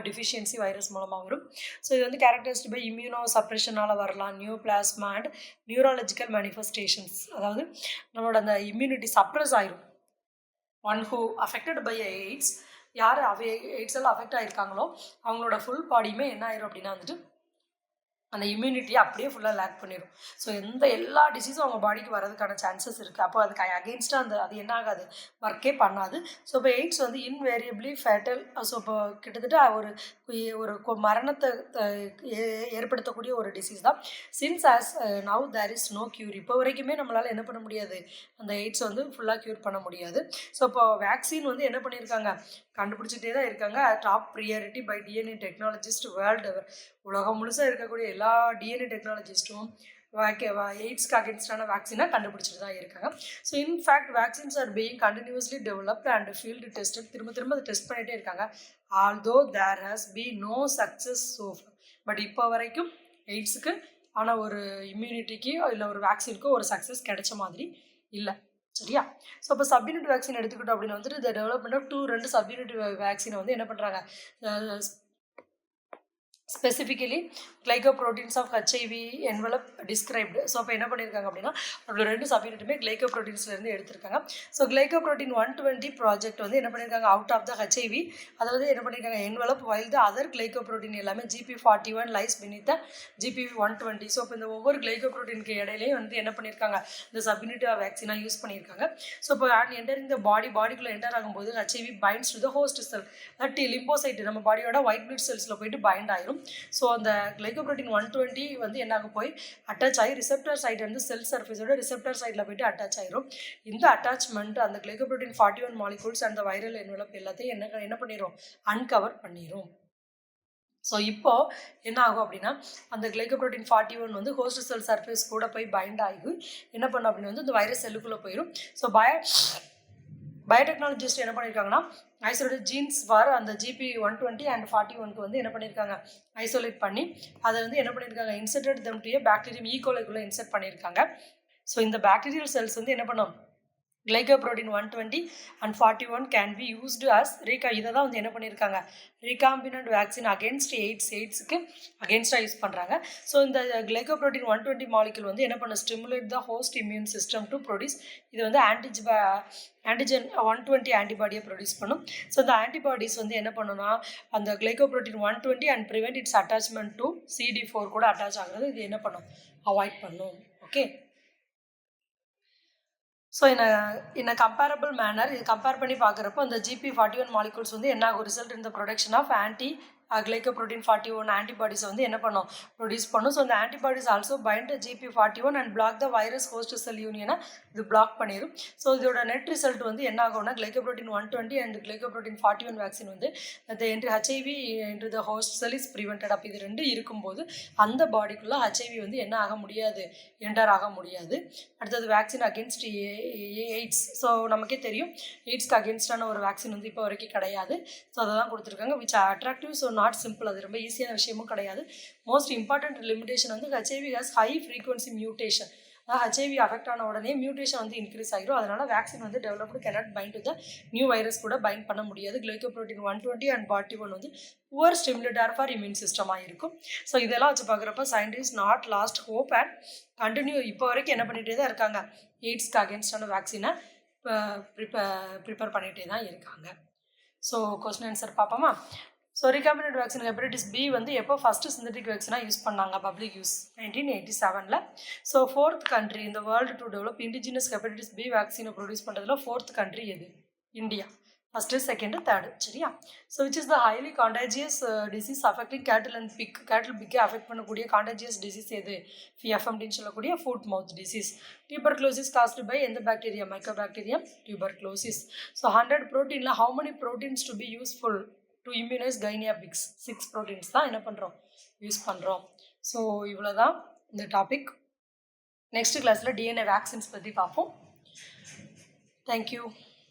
deficiency virus மூலமாக வரும். ஸோ இது வந்து கேரக்டரைஸ்டு பை இம்யூனோ சப்ரெஷனால் வரலாம், neoplasma and neurological manifestations. அதாவது நம்மளோட அந்த இம்யூனிட்டி சப்ரஸ் ஆயிரும். One who affected by AIDS, யார் எய்ட்ஸ் எல்லாம் அஃபெக்ட் ஆகிருக்காங்களோ அவங்களோட ஃபுல் பாடியுமே என்ன ஆயிரும் அப்படின்னா வந்துட்டு அந்த இம்யூனிட்டியை அப்படியே ஃபுல்லாக லேக் பண்ணிடும். ஸோ எல்லா டிசீஸும் அவங்க பாடிக்கு வரதுக்கான சான்சஸ் இருக்குது. அப்போ அதுக்கு அகெயின்ஸ்டாக அது என்ன ஆகாது, ஒர்க்கே பண்ணாது. ஸோ இப்போ எய்ட்ஸ் வந்து இன்வேரியபிளி ஃபேட்டல். ஸோ இப்போ கிட்டத்தட்ட ஒரு மரணத்தை ஏற்படுத்தக்கூடிய ஒரு டிசீஸ் தான். Since as now there is no cure. இப்போ வரைக்குமே நம்மளால் என்ன பண்ண முடியாது, அந்த எய்ட்ஸ் வந்து ஃபுல்லாக க்யூர் பண்ண முடியாது. ஸோ இப்போ வேக்சின் வந்து என்ன பண்ணியிருக்காங்க, கண்டுபிடிச்சிட்டே தான் இருக்காங்க. Top priority by DNA technologist world over. உலகம் முழுசாக இருக்கக்கூடிய எல்லா டிஎன்ஏ டெக்னாலஜிஸ்ட்டும் எய்ட்ஸ்க்கு அகேன்ஸ்டான வேக்சினை கண்டுபிடிச்சிட்டு தான் இருக்காங்க. So in fact vaccines are being continuously developed and field tested. திரும்ப அதை டெஸ்ட் பண்ணிகிட்டே இருக்காங்க. Although there has be no success so far. But இப்போ வரைக்கும் எய்ட்ஸுக்கு ஆனால் ஒரு இம்யூனிட்டிக்கு இல்லை ஒரு வேக்சினுக்கு ஒரு சக்ஸஸ் கிடைச்ச மாதிரி இல்லை. சரியா. ஸோ இப்போ சப்யூனிட் வேக்சின் எடுத்துக்கிட்டோம் அப்படின்னு வந்துட்டு இந்த டெவலப்மெண்ட் ஆஃப் 2 சப்யூனிட் வேக்சினை வந்து என்ன பண்ணுறாங்க, specifically glycoproteins of HIV envelope described. So அப்போ என்ன பண்ணியிருக்காங்க அப்படின்னா அதில் 2 சப்யூனிட்டுமே கிளைகோப்ரோட்டீன்ஸ்லேருந்து எடுத்திருக்காங்க. ஸோ கிளைகோப்ரோட்டீன் 120 ப்ராஜெக்ட் வந்து என்ன பண்ணியிருக்காங்க, அவுட் ஆஃப் த ஹெச்ஐவி, அதாவது என்ன பண்ணியிருக்காங்க envelope while the other glycoprotein எல்லாமே GP41 lies beneath the GP120. So இப்போ இந்த ஒவ்வொரு கிளைகோப்ரோட்டீனுக்கு இடையிலையும் வந்து என்ன பண்ணியிருக்காங்க, இந்த சப்யூனிட் வேக்சினாக யூஸ் பண்ணியிருக்காங்க. ஸோ இப்போ என்டரிங் த பாடிக்குள்ளே என்டர் ஆகும்போது HIV binds to the host sell, that lymphocyte நம்ம பாடியோட ஒயிட் பிளட் செல்ஸில் போயிட்டு பைண்ட் ஆயிரும். ஸோ அந்த கிளைகோப்ரோட்டீன் 120 வந்து என்னாக போய் அட்டாச் ஆகி ரிசெப்டர் சைட் வந்து செல் சர்ஃபேஸோட ரிசெப்டர் சைடில் போயிட்டு அட்டாச் ஆயிரும். இந்த அட்டாச்மெண்ட் அந்த கிளைகோப்ரோட்டீன் 41 மாலிகூல்ஸ் அந்த வைரல் என்வலப் எல்லாத்தையும் என்ன பண்ணிடும், அன்கவர் பண்ணிடும். ஸோ இப்போ என்ன ஆகும் அப்படின்னா அந்த கிளைகோப்ரோட்டீன் 41 வந்து ஹோஸ்ட் செல் சர்ஃபேஸ் கூட போய் பைண்ட் ஆகி என்ன பண்ணும் அப்படின்னு வந்து இந்த வைரஸ் செல்லுக்குள்ளே போயிடும். ஸோ பயோடெக்னாலஜிஸ்ட் என்ன பண்ணியிருக்காங்கன்னா ஐசோலேட் ஜீன்ஸ் ஃபார் அந்த GP120 அண்ட் 41க்கு வந்து என்ன பண்ணியிருக்காங்க, ஐசோலேட் பண்ணி அதை வந்து என்ன பண்ணியிருக்காங்க, இன்சர்டட் தம் டு பாக்டீரியம் ஈகோலைக்குள்ளே இன்சர்ட் பண்ணியிருக்காங்க. ஸோ இந்த பாக்டீரியல் செல்ஸ் வந்து என்ன பண்ணும், glycoprotein 120 and 41 can be used as இதை தான் வந்து என்ன பண்ணியிருக்காங்க, ரீகாம்பினன்ட் வேக்சின் அகேன்ஸ்ட் எய்ட்ஸுக்கு அகேன்ஸ்டாக யூஸ் பண்ணுறாங்க. ஸோ இந்த கிளைகோப்ரோட்டீன் 120 மாலிகுல் வந்து என்ன பண்ண, stimulate the host immune system to produce. இது வந்து ஆன்டிஜன் 120 ஆன்டிபாடியை ப்ரொடியூஸ் பண்ணும். ஸோ இந்த ஆன்டிபாடிஸ் வந்து என்ன பண்ணுன்னா அந்த glycoprotein 120 and prevent it's attachment to CD4 கூட அட்டாச் ஆகிறது இது என்ன பண்ணும், அவாய்ட் பண்ணும். Okay. So in a comparable manner இது கம்பேர் பண்ணி பார்க்குறப்போ அந்த GP41 மாலிகூல்ஸ் வந்து என்ன ஆகும் ரிசல்ட் இந்த ப்ரொடக்ஷன் ஆஃப் glycoprotein 41 ஆன்டிபாடிஸ் வந்து என்ன பண்ணும் ப்ரொடியூஸ் பண்ணும். ஸோ அந்த antibodies also bind GP41 and block the virus host cell யூனியனை இது பிளாக் பண்ணிடும். ஸோ இதோட நெட் ரிசல்ட் வந்து என்ன ஆகும்னா glycoprotein 120 அண்ட் glycoprotein 41 வேக்சின் வந்து the HIV into the host cell is prevented. அப்போ இது ரெண்டு இருக்கும்போது அந்த பாடிக்குள்ளே HIV வந்து என்ன ஆக முடியாது என்டர் ஆக முடியாது. அடுத்தது வேக்சின் அகேன்ஸ்ட் எய்ட்ஸ். ஸோ நமக்கே தெரியும் எய்ட்ஸ்க்கு அகேன்ஸ்டான ஒரு வேக்சின் வந்து இப்போ வரைக்கும் கிடையாது. ஸோ அதை தான் கொடுத்துருக்காங்க which attractive. So not simple, அது ரொம்ப ஈஸியான விஷயமும் கிடையாது. மோஸ்ட் இம்பார்ட்டன்ட் லிமிடேஷன் வந்து HIV has high frequency mutation. அதாவது HIV அஃபெக்ட் ஆன உடனே மியூட்டேஷன் வந்து இன்க்ரீஸ் ஆகிடும். அதனால் வேக்சின் வந்து developed cannot find to the new virus கூட பைண்ட் பண்ண முடியாது. glycoprotein 120 அண்ட் 41 வந்து புவர் ஸ்டிமுலேட்டர் ஃபார் இம்யூன் சிஸ்டமாக இருக்கும். ஸோ இதெல்லாம் வச்சு பார்க்குறப்ப scientist not last hope and continue இப்போ வரைக்கும் என்ன பண்ணிகிட்டே தான் இருக்காங்க எய்ட்ஸ்க்கு அகேன்ஸ்டான வேக்சினை ப்ரிப்பேர் பண்ணிகிட்டே தான் இருக்காங்க. ஸோ கொஸ்டின் ஆன்சர் பார்ப்போமா? So recombinant vaccine hepatitis B வந்து எப்போ ஃபஸ்ட்டு சிந்தட்டிக் வேக்சினாக யூஸ் பண்ணாங்க public use 1987. So 4th country இந்த world to develop indigenous hepatitis B வேக்சினை ப்ரொடியூஸ் பண்ணுறதுல 4th கண்ட்ரி எது? இந்தியா. First, second, third. சரியா? So which is the highly contagious disease affecting cattle and pig. Cattle பிக்கை affect பண்ணக்கூடிய contagious disease எது? FMDன்னு சொல்லக்கூடிய foot mouth disease. Tuberculosis caused by எந்த பாக்டீரியா? Mycobacterium tuberculosis. ஸோ 100 ப்ரோட்டீனில் how many proteins to be useful to immunise guinea pigs? 6 proteins தான் என்ன பண்ணுறோம் யூஸ் பண்ணுறோம். ஸோ இவ்வளோ தான் இந்த டாபிக். நெக்ஸ்ட் கிளாஸில் DNA வேக்சின்ஸ் பற்றி பார்ப்போம். தேங்க்யூ.